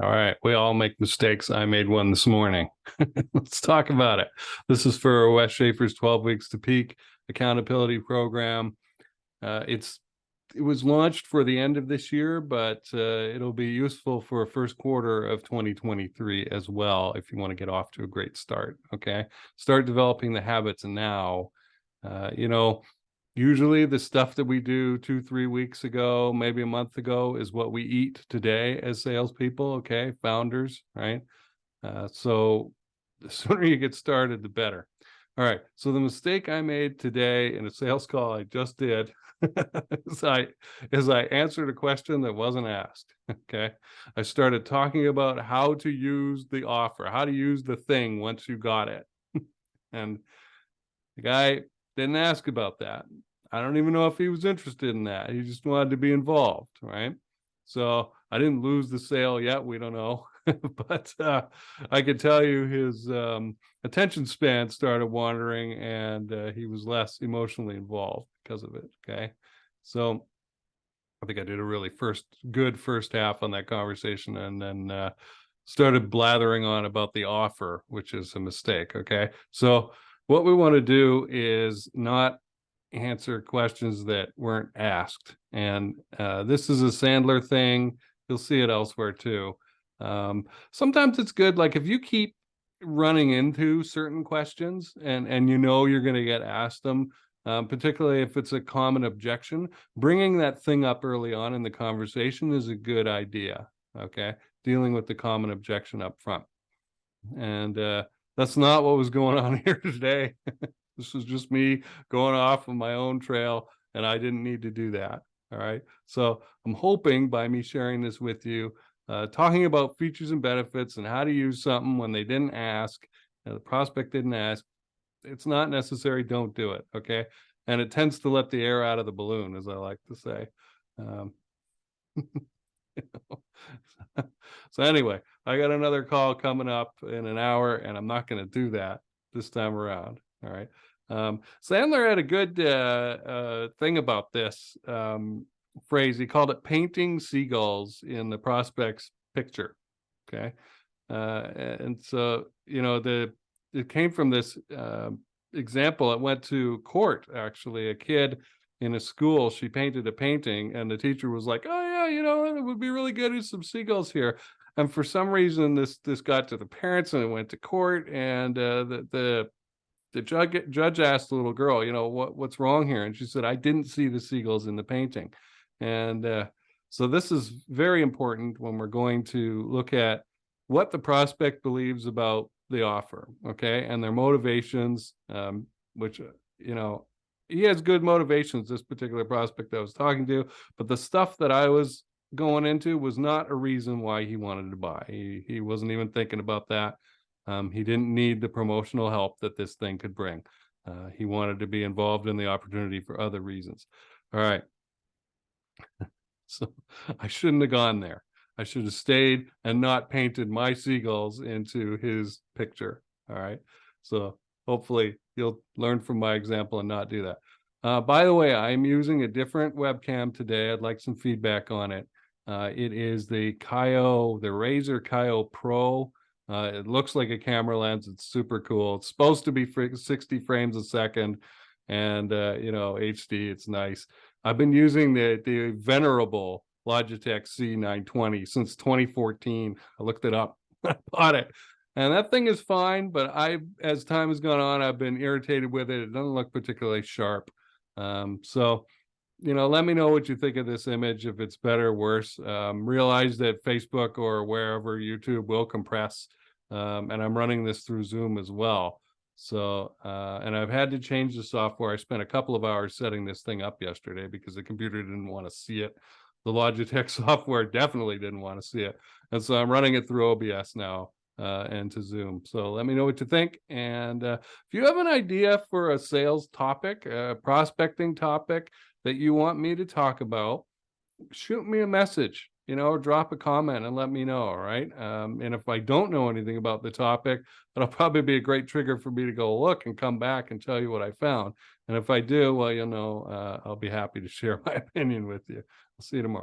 All right. We all make mistakes. I made one this morning. Let's talk about it. This is for Wes Schaefer's 12 Weeks to Peak accountability program. It was launched for the end of this year, but it'll be useful for first quarter of 2023 as well if you want to get off to a great start. Okay. Start developing the habits now. Uh, you know, Usually the stuff that we do 2, 3 weeks ago, maybe a month ago, is what we eat today as salespeople. Okay, founders, right? So the sooner you get started, the better. All right. So the mistake I made today in a sales call I just did is I answered a question that wasn't asked. Okay. I started talking about how to use the offer, how to use the thing once you got it. And the guy didn't ask about that. I don't even know if he was interested in that. He just wanted to be involved, right? So I didn't lose the sale yet. We don't know. But I could tell you his attention span started wandering, and he was less emotionally involved because of it. Okay. So I think I did a really good first half on that conversation, and then started blathering on about the offer, which is a mistake. Okay. So what we want to do is not answer questions that weren't asked. And this is a Sandler thing. You'll see it elsewhere too. Sometimes it's good, like if you keep running into certain questions and you're going to get asked them, particularly if it's a common objection, bringing that thing up early on in the conversation is a good idea. Okay. Dealing with the common objection up front. And that's not what was going on here today. This was just me going off on my own trail, and I didn't need to do that. All right. So I'm hoping by me sharing this with you, talking about features and benefits and how to use something when they didn't ask, the prospect didn't ask, it's not necessary. Don't do it. Okay. And it tends to let the air out of the balloon, as I like to say. Um, so anyway, I got another call coming up in an hour, and I'm not going to do that this time around. All right. Sandler had a good thing about this phrase. He called it painting seagulls in the prospect's picture. Okay. And so, it came from this example. It went to court, actually. A kid in a school, she painted a painting, and the teacher was like, oh yeah, it would be really good with some seagulls here. And for some reason, this got to the parents, and it went to court, and the judge asked the little girl, what's wrong here? And she said, I didn't see the seagulls in the painting. And so this is very important when we're going to look at what the prospect believes about the offer, okay, and their motivations, which, he has good motivations, this particular prospect I was talking to, but the stuff that I was going into was not a reason why he wanted to buy. He wasn't even thinking about that. He didn't need the promotional help that this thing could bring. He wanted to be involved in the opportunity for other reasons. All right. So I shouldn't have gone there. I should have stayed and not painted my seagulls into his picture. All right. So hopefully you'll learn from my example and not do that. By the way, I'm using a different webcam today. I'd like some feedback on it. It is the Razer Kaio Pro. It looks like a camera lens. It's super cool. It's supposed to be 60 frames a second, and HD. It's nice. I've been using the venerable Logitech C920 since 2014. I looked it up. I bought it, and that thing is fine. But as time has gone on, I've been irritated with it. It doesn't look particularly sharp. So let me know what you think of this image, if it's better or worse. Realize that Facebook or wherever, YouTube, will compress. And I'm running this through Zoom as well. So, and I've had to change the software. I spent a couple of hours setting this thing up yesterday because the computer didn't want to see it. The Logitech software definitely didn't want to see it. And so I'm running it through OBS now and to Zoom. So let me know what you think. And if you have an idea for a sales topic, a prospecting topic that you want me to talk about, shoot me a message, drop a comment and let me know. All right. And if I don't know anything about the topic, that'll probably be a great trigger for me to go look and come back and tell you what I found. And if I do, well, I'll be happy to share my opinion with you. I'll see you tomorrow.